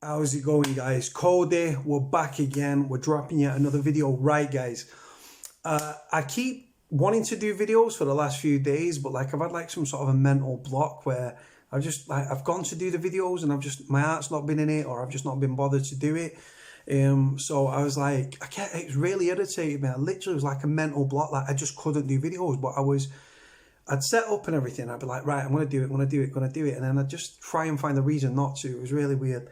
How's it going, guys? Cody, we're back again. We're dropping yet another video. Right, guys, I keep wanting to do videos for the last few days, but I've had some sort of a mental block where I've gone to do the videos and my heart's not been in it, or I've just not been bothered to do it. So I was like, it's really irritated me. I literally was like a mental block. I just couldn't do videos, but I'd set up and everything. I'd be like, right, I'm going to do it. And then I'd just try and find the reason not to. It was really weird.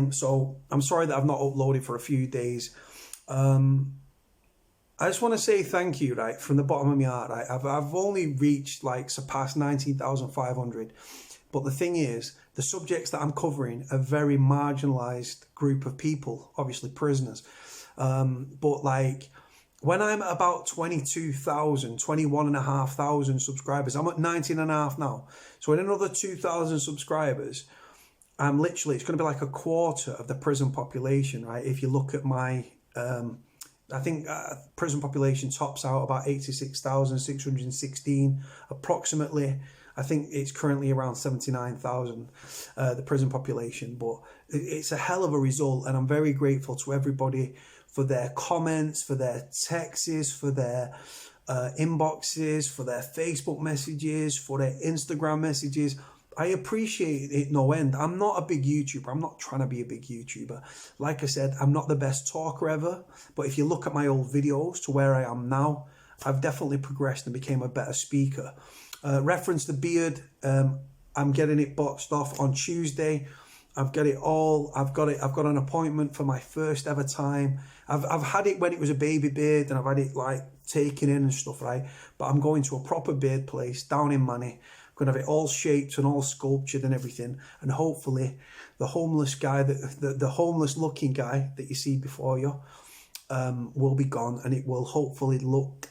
So I'm sorry that I've not uploaded for a few days. I just want to say thank you, right, from the bottom of my heart. Right? I've only reached, surpassed 19,500. But the thing is, the subjects that I'm covering are a very marginalised group of people, obviously prisoners. When I'm at about 22,000, 21,500 subscribers, I'm at 19,500 now. So in another 2,000 subscribers, I'm literally, it's going to be like a quarter of the prison population, right? If you look at my, I think prison population tops out about 86,616 approximately. I think it's currently around 79,000, the prison population. But it's a hell of a result, and I'm very grateful to everybody for their comments, for their texts, for their inboxes, for their Facebook messages, for their Instagram messages. I appreciate it no end. I'm not a big YouTuber. I'm not trying to be a big YouTuber. Like I said, I'm not the best talker ever. But if you look at my old videos to where I am now, I've definitely progressed and became a better speaker. Reference the beard. I'm getting it boxed off on Tuesday. I've got it all. I've got an appointment for my first ever time. I've had it when it was a baby beard, and I've had it taken in and stuff, right? But I'm going to a proper beard place down in Manny. I'm going to have it all shaped and all sculptured and everything. And hopefully the homeless guy, the homeless looking guy that you see before you will be gone, and it will hopefully look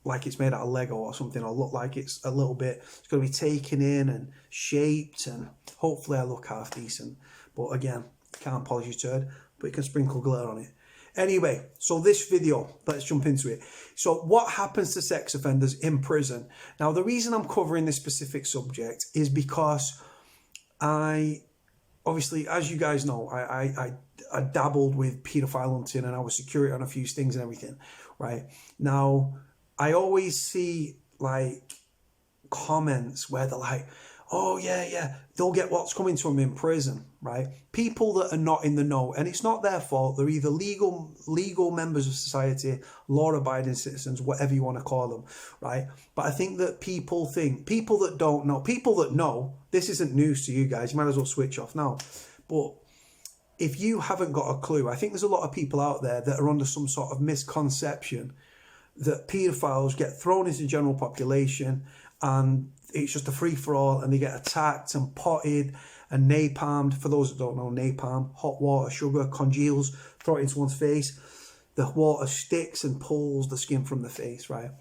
like it's made out of Lego or something, or look like it's a little bit, it's going to be taken in and shaped, and hopefully I look half decent. But again, can't polish your turd, but you can sprinkle glitter on it. Anyway, so this video, let's jump into it. So what happens to sex offenders in prison? Now, the reason I'm covering this specific subject is because obviously, as you guys know, I dabbled with paedophile hunting, and I was security on a few stings and everything, right? Now, I always see comments where they're like, oh yeah, they'll get what's coming to them in prison, right? People that are not in the know, and it's not their fault. They're either legal members of society, law-abiding citizens, whatever you want to call them, right? But I think that people that don't know, people that know, this isn't news to you guys. You might as well switch off now. But if you haven't got a clue, I think there's a lot of people out there that are under some sort of misconception that paedophiles get thrown into the general population and it's just a free-for-all, and they get attacked and potted and napalmed. For those that don't know, napalm, hot water, sugar, congeals, throw it into one's face. The water sticks and pulls the skin from the face, right?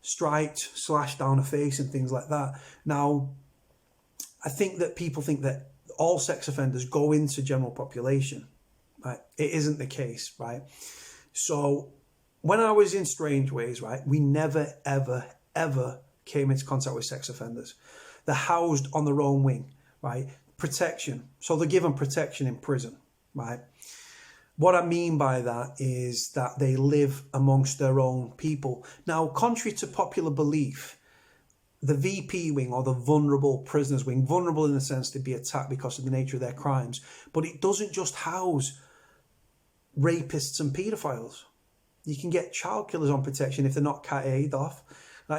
Striped, slashed down the face and things like that. Now, I think that people think that all sex offenders go into general population, right? It isn't the case, right? So when I was in Strange Ways, right, we never, ever, ever came into contact with sex offenders. They're housed on their own wing, right? Protection. So they're given protection in prison, right? What I mean by that is that they live amongst their own people. Now, contrary to popular belief, the VP wing, or the vulnerable prisoners wing, vulnerable in the sense to be attacked because of the nature of their crimes, but it doesn't just house rapists and paedophiles. You can get child killers on protection if they're not Cat A'd off.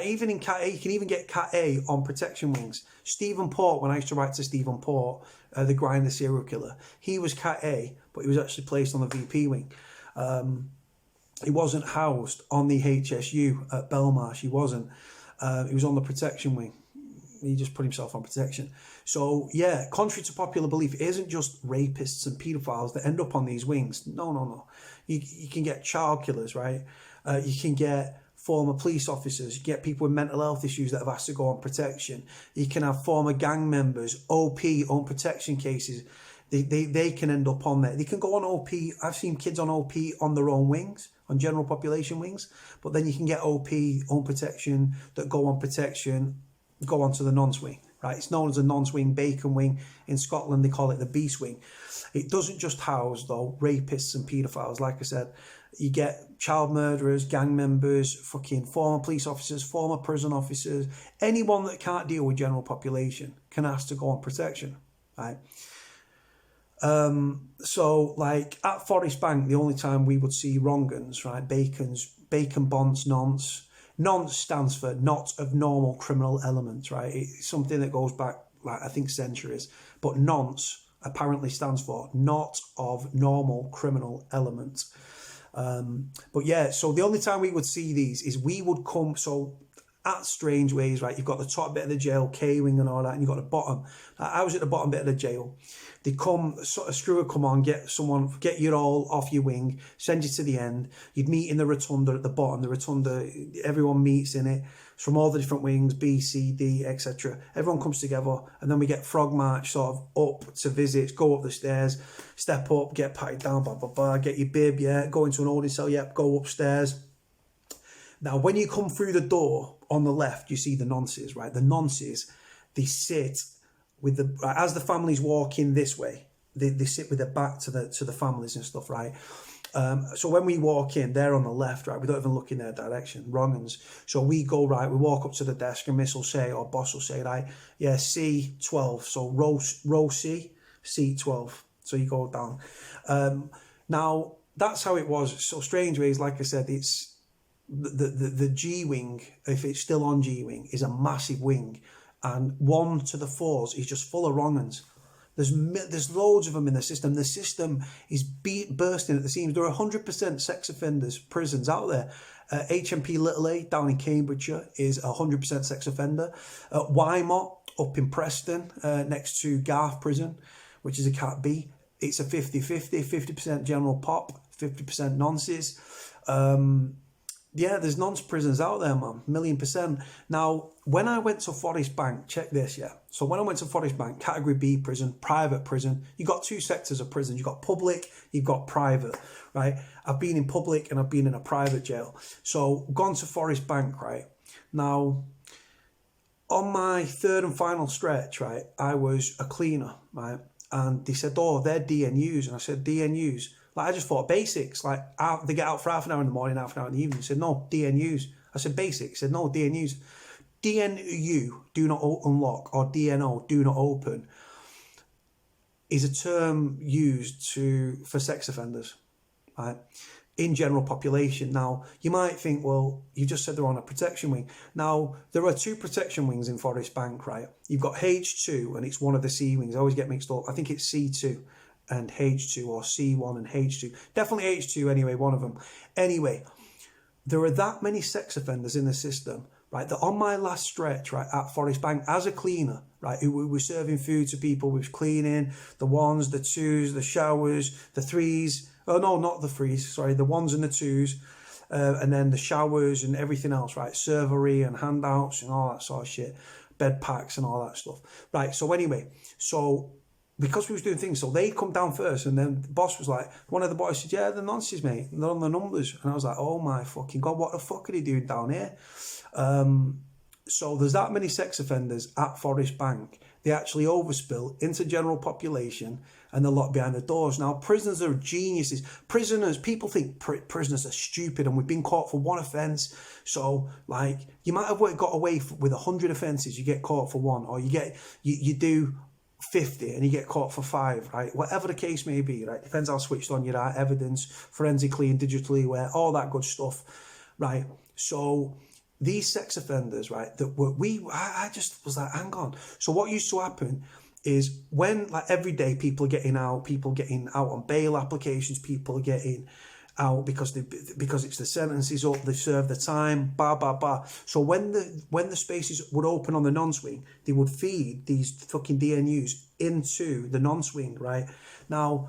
Even in Cat A, you can even get Cat A on protection wings. Stephen Port, when I used to write to Stephen Port, the Grinder serial killer, he was Cat A, but he was actually placed on the VP wing. He wasn't housed on the HSU at Belmarsh. He wasn't. He was on the protection wing. He just put himself on protection. So, yeah, contrary to popular belief, it isn't just rapists and paedophiles that end up on these wings. No. You can get child killers, right? You can get former police officers. You get people with mental health issues that have asked to go on protection. You can have former gang members, OP, own protection cases. They can end up on there. They can go on OP. I've seen kids on OP on their own wings, on general population wings. But then you can get OP, own protection, that go on protection, go on to the non-swing, right? It's known as a nonce wing, bacon wing. In Scotland, they call it the beast wing. It doesn't just house, though, rapists and paedophiles. Like I said, you get child murderers, gang members, fucking former police officers, former prison officers. Anyone that can't deal with general population can ask to go on protection, right? So, like, at Forest Bank, the only time we would see wrong-uns, right, bacon bonds, nonce. Nonce stands for not of normal criminal elements, right? It's something that goes back, like, I think centuries. But nonce apparently stands for not of normal criminal element. But yeah, so the only time we would see these is we would come, so at Strangeways, right, you've got the top bit of the jail, K-wing and all that, and you've got the bottom. I was at the bottom bit of the jail. They come, sort of screw would come on, get you all off your wing, send you to the end. You'd meet in the rotunda at the bottom. The rotunda, everyone meets in it. It's from all the different wings, B, C, D, etc. Everyone comes together, and then we get frog march sort of up to visits, go up the stairs, step up, get patted down, blah, blah, blah, get your bib, yeah, go into an holding cell, yep, go upstairs. Now, when you come through the door on the left, you see the nonces, right? The nonces, they sit with as the families walk in this way, they sit with their back to the families and stuff, right? So when we walk in, they're on the left, right? We don't even look in their direction, wrong-uns. So we go, right, we walk up to the desk, and Miss will say, or boss will say, right, yeah, C12. So row C, C12. So you go down. Now, that's how it was. So Strangeways, like I said, it's the G wing, if it's still on G wing, is a massive wing. And 1 to the 4s is just full of wrong-uns. There's loads of them in the system. The system is bursting at the seams. There are 100% sex offenders prisons out there. HMP Little A down in Cambridgeshire is 100% sex offender. Wymont up in Preston, next to Garth Prison, which is a Cat B, it's a 50-50, 50% general pop, 50% nonces. Yeah, there's nonce prisons out there, man, 1,000,000%. Now, when I went to Forest Bank, check this, yeah. So when I went to Forest Bank, category B prison, private prison, you got 2 sectors of prison. You've got public, you've got private, right? I've been in public and I've been in a private jail. So gone to Forest Bank, right? Now, on my 3rd and final stretch, right, I was a cleaner, right? And they said, oh, they're DNUs. And I said, DNUs? Like, I just thought basics, like they get out for half an hour in the morning, half an hour in the evening. He said, no, DNUs. I said, basics. He said, no, DNUs. DNU, do not unlock, or DNO, do not open, is a term used for sex offenders, right, in general population. Now, you might think, well, you just said they're on a protection wing. Now, there are 2 protection wings in Forest Bank, right? You've got H2, and it's one of the C wings. I always get mixed up. I think it's C2 and H2, or C1 and H2. Definitely H2 anyway, one of them. Anyway, there are that many sex offenders in the system, right, that on my last stretch, right, at Forest Bank, as a cleaner, right, who was serving food to people, we was cleaning the 1s, the 2s, the showers, the 3s. Oh, no, not the 3s, sorry, the 1s and the 2s. And then the showers and everything else, right, servery and handouts and all that sort of shit, bed packs and all that stuff. Right, so anyway, so because we was doing things, so they come down first, and then the boss was like, one of the boys said, yeah, the nonces, mate, they're on the numbers. And I was like, oh my fucking God, what the fuck are they doing down here? So there's that many sex offenders at Forest Bank. They actually overspill into general population, and they're locked behind the doors. Now, prisoners are geniuses. People think prisoners are stupid, and we've been caught for 1 offence. So, like, you might have got away with 100 offences, you get caught for 1, or you do 50 and you get caught for 5, right? Whatever the case may be, right? Depends how switched on you are, evidence, forensically and digitally aware, all that good stuff, right? So these sex offenders, right, I just was like, hang on. So what used to happen is when, like, every day people getting out on bail applications, people getting out because it's the sentence is up, they serve the time, blah blah blah. So when the spaces would open on the nonce wing, they would feed these fucking DNUs into the nonce wing, right? Now,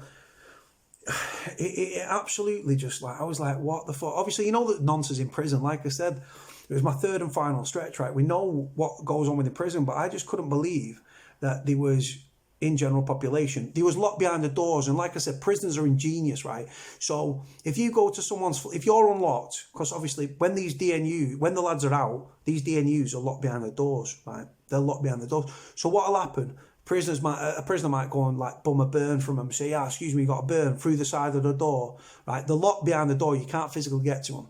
it absolutely just, like, I was like, what the fuck? Obviously, you know that nonce is in prison. Like I said, it was my 3rd and final stretch, right? We know what goes on with the prison, but I just couldn't believe that there was, in general population. They was locked behind the doors, and like I said, prisoners are ingenious, right? So if you go to someone's, if you're unlocked, because obviously when when the lads are out, these DNUs are locked behind the doors, right? They're locked behind the doors. So what'll happen? A prisoner might go and like bum a burn from them, say, yeah, excuse me, you got a burn through the side of the door, right? They're locked behind the door, you can't physically get to them,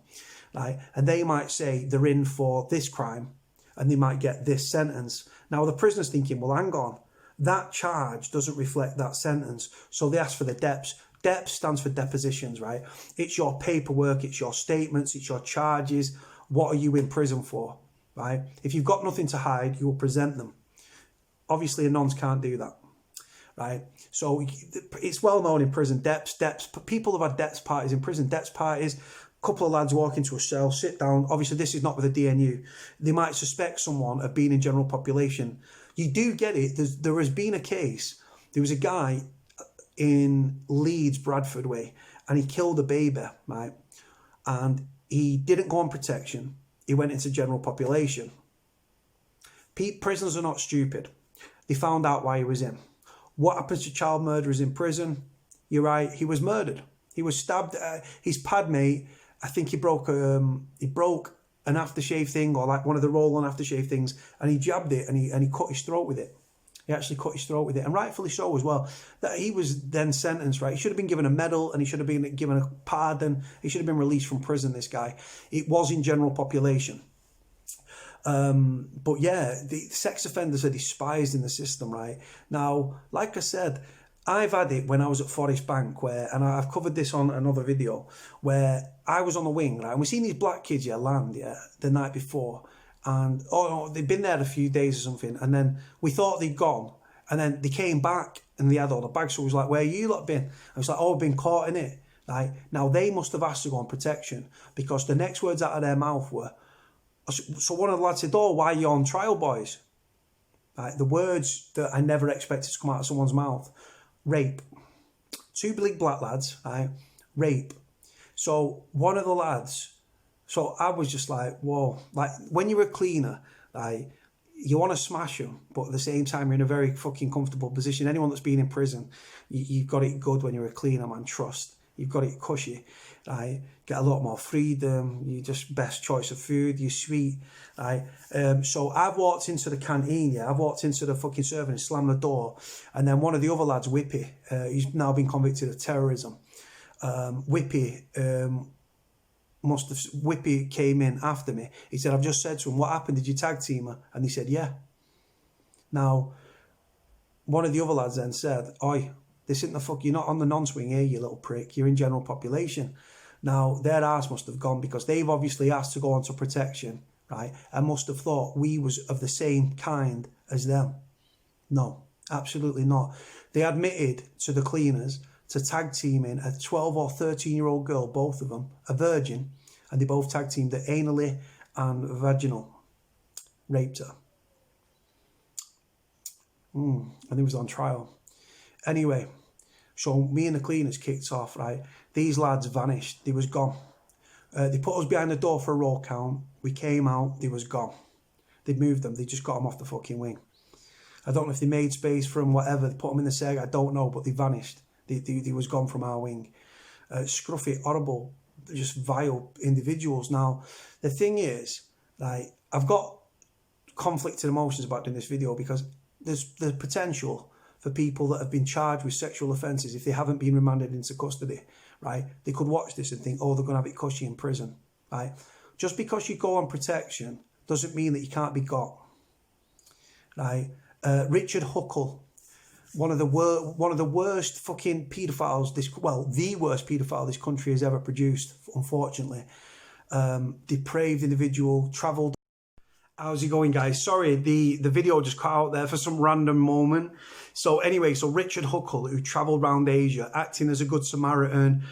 right? And they might say they're in for this crime, and they might get this sentence. Now the prisoner's thinking, well, hang on, that charge doesn't reflect that sentence. So they ask for the DEPS. DEPS stands for depositions, right? It's your paperwork, it's your statements, it's your charges. What are you in prison for, right? If you've got nothing to hide, you will present them. Obviously, anons can't do that, right? So it's well known in prison, DEPS. People have had DEPS parties in prison, DEPS parties. Couple of lads walk into a cell, sit down. Obviously, this is not with a DNU. They might suspect someone of being in general population. You do get it. There has been a case. There was a guy in Leeds, Bradford way, and he killed a baby, right? And he didn't go on protection. He went into general population. Prisoners are not stupid. They found out why he was in. What happens to child murderers in prison? You're right. He was murdered. He was stabbed. His pad mate, I think he broke an aftershave thing, or like one of the roll-on aftershave things, and he jabbed it and he cut his throat with it. He actually cut his throat with it, and rightfully so as well. That he was then sentenced, right? He should have been given a medal, and he should have been given a pardon. He should have been released from prison, this guy. It was in general population. But yeah, the sex offenders are despised in the system, right? Now, like I said, I've had it when I was at Forest Bank, and I've covered this on another video, where I was on the wing, right? And we've seen these black kids land, the night before. And, they'd been there a few days or something. And then we thought they'd gone. And then they came back and they had all the bags. So I was like, where you lot been? I was like, I've been caught in it. Right? Now, they must have asked to go on protection, because the next words out of their mouth were, so one of the lads said, why are you on trial, boys? Right? The words that I never expected to come out of someone's mouth. Rape. Two big black lads, right? Rape. So one of the lads, so I was just like, whoa. Like, when you're a cleaner, like, you want to smash them, but at the same time, you're in a very fucking comfortable position. Anyone that's been in prison, you've got it good when you're a cleaner, man. Trust. You've got it cushy, right? Get a lot more freedom. You just best choice of food. You're sweet, right? So I've walked into the canteen, I've walked into the fucking server and slammed the door, and then one of the other lads, Whippy, he's now been convicted of terrorism. Whippy Whippy came in after me. He said, I've just said to him, what happened? Did you tag team her? And he said, yeah. Now, one of the other lads then said, oi, this isn't the fuck, you're not on the non-swing here, you little prick. You're in general population. Now, their arse must have gone, because they've obviously asked to go onto protection, right? And must have thought we was of the same kind as them. No, absolutely not. They admitted to the cleaners to tag teaming a 12 or 13-year-old girl, both of them, a virgin, and they both tag teamed her anally and vaginal. Raped her. And he was on trial. Anyway, so me and the cleaners kicked off, right? These lads vanished. They was gone. They put us behind the door for a roll count. We came out. They was gone. They'd moved them. They just got them off the fucking wing. I don't know if they made space for them, whatever. They put them in the seg. I don't know, but they vanished. They was gone from our wing. Scruffy, horrible, just vile individuals. Now, the thing is, like, I've got conflicted emotions about doing this video, because there's the potential for people that have been charged with sexual offences, if they haven't been remanded into custody, right? They could watch this and think, oh, they're going to have it cushy in prison, right? Just because you go on protection doesn't mean that you can't be got, right? Richard Huckle, one of the worst fucking paedophiles, the worst paedophile this country has ever produced, unfortunately. Depraved individual, travelled. How's it going, guys? Sorry, the video just cut out there for some random moment. So anyway, so Richard Huckle, who travelled around Asia, acting as a good Samaritan,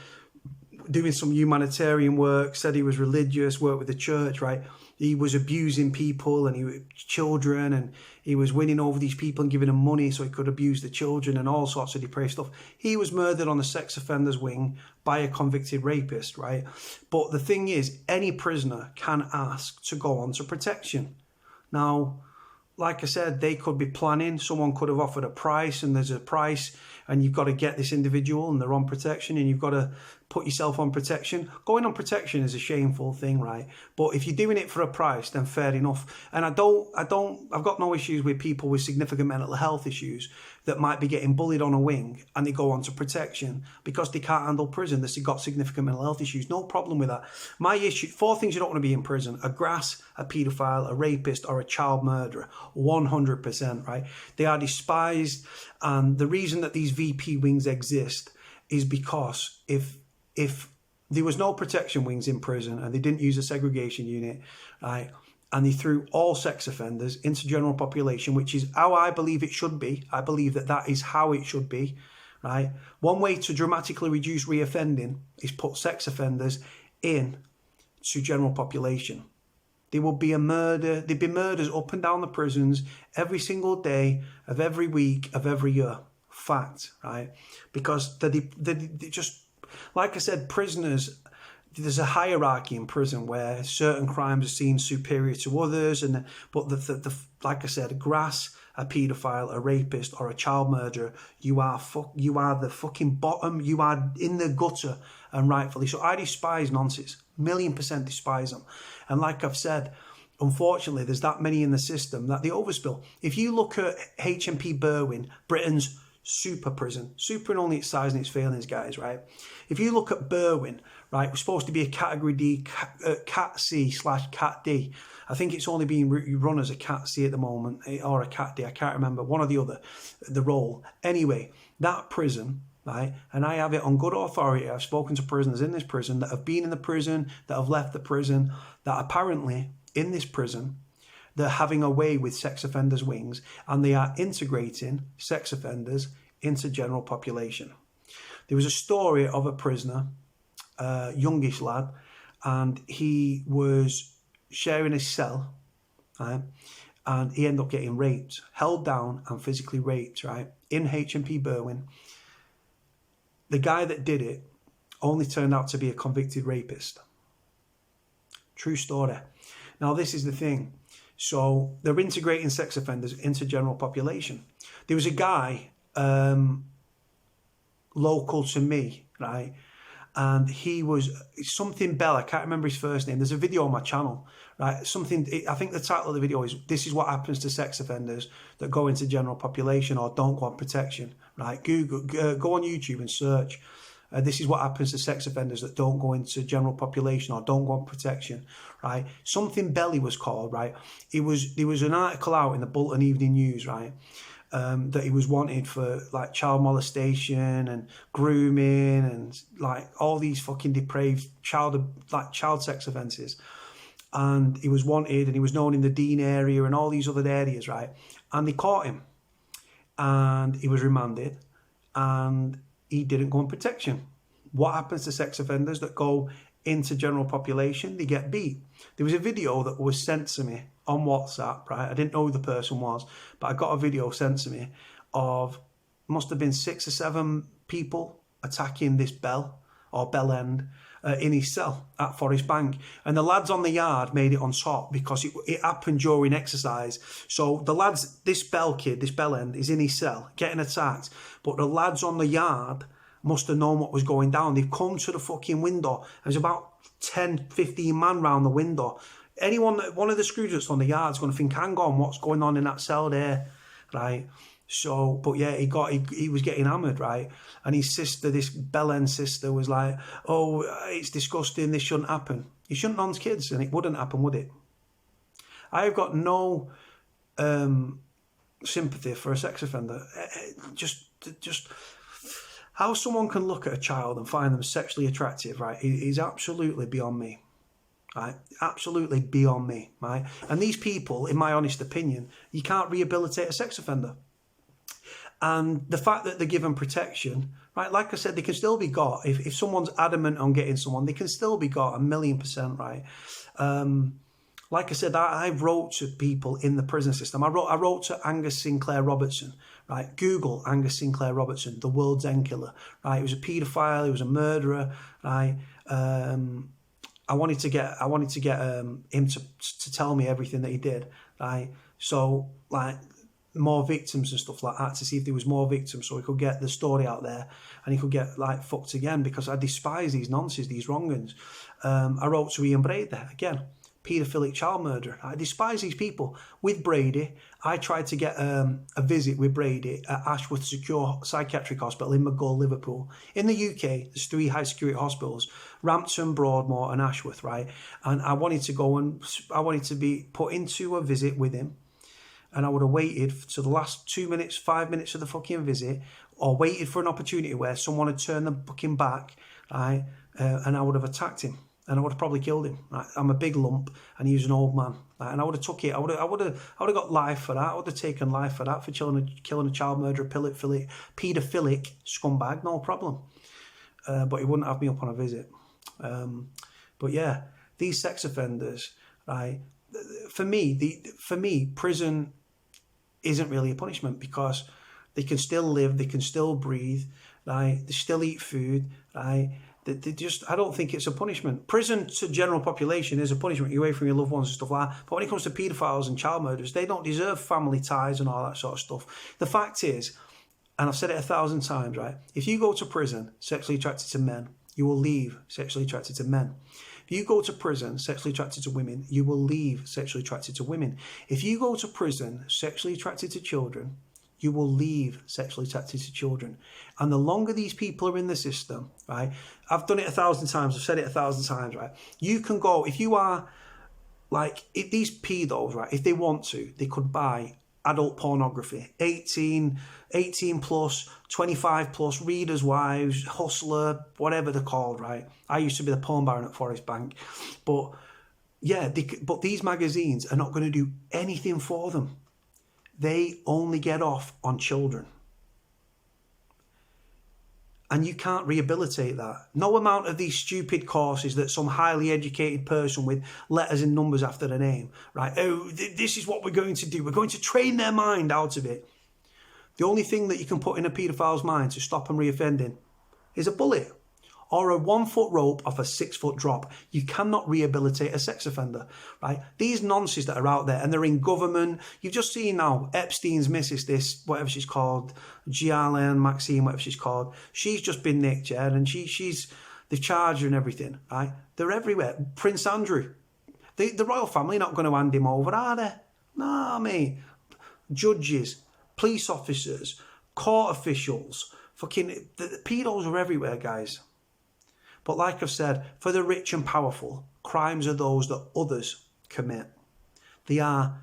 doing some humanitarian work, said he was religious, worked with the church, right? He was abusing people and children, and he was winning over these people and giving them money so he could abuse the children and all sorts of depraved stuff. He was murdered on the sex offenders wing by a convicted rapist, right? But the thing is, any prisoner can ask to go on to protection. Now, like I said, they could be planning. Someone could have offered a price, and there's a price, and you've got to get this individual, and they're on protection, and you've got to put yourself on protection. Going on protection is a shameful thing, right? But if you're doing it for a price, then fair enough. And I've got no issues with people with significant mental health issues that might be getting bullied on a wing and they go on to protection because they can't handle prison. They've got significant mental health issues. No problem with that. My issue, 4 things you don't want to be in prison: a grass, a paedophile, a rapist, or a child murderer. 100%, right? They are despised. And the reason that these VP wings exist is because if there was no protection wings in prison and they didn't use a segregation unit, right, and they threw all sex offenders into general population, which is how I believe it should be. I believe that is how it should be, right? One way to dramatically reduce reoffending is put sex offenders in to general population. There would be there'd be murders up and down the prisons every single day of every week of every year. Fact, right? Because they just, like I said, prisoners, there's a hierarchy in prison where certain crimes are seen superior to others, but like I said, a grass, a paedophile, a rapist, or a child murderer, you are the fucking bottom. You are in the gutter, and rightfully so. I despise nonsense, 1,000,000% despise them. And like I've said, unfortunately, there's that many in the system that they overspill. If you look at HMP Berwyn, Britain's super prison, super in only its size and its failings, guys, right? If you look at Berwyn, right, we're supposed to be a category D, Cat C/Cat D. I think it's only being run as a Cat C at the moment, or a Cat D, I can't remember, one or the other, the role. Anyway, that prison, right, and I have it on good authority, I've spoken to prisoners in this prison that have been in the prison, that have left the prison, that apparently in this prison, they're having a way with sex offenders' wings, and they are integrating sex offenders into general population. There was a story of a prisoner, a youngish lad, and he was sharing his cell, right? And he ended up getting raped, held down and physically raped, right? In HMP Berwyn. The guy that did it only turned out to be a convicted rapist. True story. Now, this is the thing. So they're integrating sex offenders into general population. There was a guy local to me, right? And he was something Bell, I can't remember his first name. There's a video on my channel, right? I think the title of the video is, "This is what happens to sex offenders that go into general population or don't go on protection," right? Go on YouTube and search. This is what happens to sex offenders that don't go into general population or don't go on protection, right? Something Belly was called, right? There was an article out in the Bolton Evening News, right? That he was wanted for like child molestation and grooming and like all these fucking depraved child sex offences. And he was wanted, and he was known in the Dean area and all these other areas, right? And they caught him, and he was remanded, and he didn't go on protection. What happens to sex offenders that go into general population? They get beat. There was a video that was sent to me on WhatsApp, right? I didn't know who the person was, but I got a video sent to me of, must have been 6 or 7 people attacking this Bell End in his cell at Forest Bank. And the lads on the yard made it on top because it happened during exercise. So the lads, this Bell End is in his cell getting attacked, but the lads on the yard must have known what was going down. They've come to the fucking window. There's about 10, 15 man round the window. One of the screws that's on the yard is going to think, hang on, what's going on in that cell there, right? So, but yeah, he was getting hammered, right? And his sister, this Bell End sister, was like, "Oh, it's disgusting, this shouldn't happen." You shouldn't harm kids, and it wouldn't happen, would it? I've got no sympathy for a sex offender. Just how someone can look at a child and find them sexually attractive, right, is absolutely beyond me. Right, absolutely beyond me, right? And these people, in my honest opinion, you can't rehabilitate a sex offender. And the fact that they're given protection, right, like I said, they can still be got. If someone's adamant on getting someone, they can still be got 1,000,000%, right? Like I said, I wrote to people in the prison system. I wrote to Angus Sinclair Robertson, right? Google Angus Sinclair Robertson, the world's end killer, right? He was a paedophile, he was a murderer, right? I wanted to get him to tell me everything that he did, right? So, like, more victims and stuff like that, to see if there was more victims so he could get the story out there and he could get, like, fucked again, because I despise these nonsense, these wrong-uns. I wrote to Ian Brady, again, paedophilic child murderer. I despise these people. With Brady, I tried to get a visit with Brady at Ashworth Secure Psychiatric Hospital in McGull, Liverpool. In the UK, there's 3 high security hospitals, Rampton, Broadmoor and Ashworth, right? And I wanted to go and I wanted to be put into a visit with him. And I would have waited to the last 2 minutes, 5 minutes of the fucking visit, or waited for an opportunity where someone had turned the fucking back, right? And I would have attacked him. And I would have probably killed him. Right? I'm a big lump, and he was an old man. Right? And I would have took it. I would have got life for that. I would have taken life for that, for killing a child murderer, paedophilic scumbag. No problem. But he wouldn't have me up on a visit. But yeah, these sex offenders, right? For me, prison isn't really a punishment, because they can still live, they can still breathe, right? They still eat food, right? They just, I don't think it's a punishment. Prison to general population is a punishment. You're away from your loved ones and stuff like that. But when it comes to paedophiles and child murderers, they don't deserve family ties and all that sort of stuff. The fact is, and I've said it 1,000 times, right? If you go to prison sexually attracted to men, you will leave sexually attracted to men. If you go to prison sexually attracted to women, you will leave sexually attracted to women. If you go to prison sexually attracted to children, you will leave sexually attracted to children. And the longer these people are in the system, right? I've done it 1,000 times. I've said it 1,000 times, right? You can go, if you are, like, if these pedos, right, if they want to, they could buy adult pornography, 18 plus, 25 plus, Reader's Wives, Hustler, whatever they're called, right? I used to be the porn baron at Forest Bank. But yeah, but these magazines are not going to do anything for them. They only get off on children. And you can't rehabilitate that. No amount of these stupid courses that some highly educated person with letters and numbers after their name, right? Oh, this is what we're going to do. We're going to train their mind out of it. The only thing that you can put in a paedophile's mind to stop them reoffending is a bullet or a 1 foot rope off a 6 foot drop. You cannot rehabilitate a sex offender, right? These nonsense that are out there, and they're in government. You've just seen now Epstein's missus, this, whatever she's called, Ghislaine Maxine, whatever she's called. She's just been nicked, yeah, and they've charged her and everything, right? They're everywhere. Prince Andrew, the royal family are not going to hand him over, are they? No, mate. Judges, police officers, court officials, fucking, the pedos are everywhere, guys. But like I've said, for the rich and powerful, crimes are those that others commit. They are,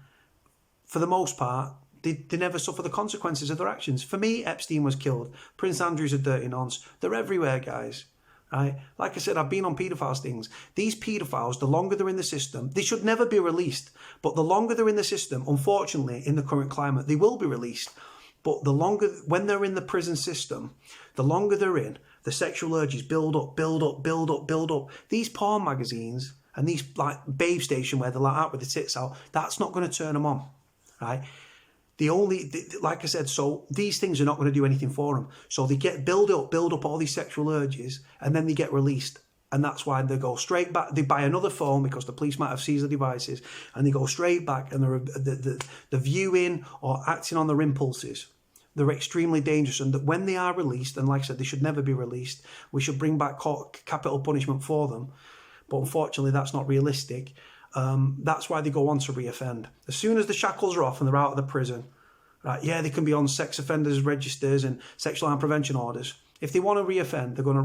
for the most part, they never suffer the consequences of their actions. For me, Epstein was killed. Prince Andrew's a dirty nonce. They're everywhere, guys. Right? Like I said, I've been on paedophiles things. These paedophiles, the longer they're in the system, they should never be released. But the longer they're in the system, unfortunately, in the current climate, they will be released. But the longer, when they're in the prison system, the longer they're in, the sexual urges build up, build up, build up, build up. These porn magazines and these, like, Babe Station where they're like out with the tits out, that's not going to turn them on, right? Like I said, so these things are not going to do anything for them. So they build up all these sexual urges, and then they get released. And that's why they go straight back. They buy another phone because the police might have seized the devices, and they go straight back, and they're viewing or acting on their impulses. They're extremely dangerous, and that when they are released, and like I said, they should never be released. We should bring back capital punishment for them. But unfortunately, that's not realistic. That's why they go on to reoffend. As soon as the shackles are off and they're out of the prison, right? Yeah, they can be on sex offenders registers and sexual harm prevention orders. If they want to reoffend, they're going to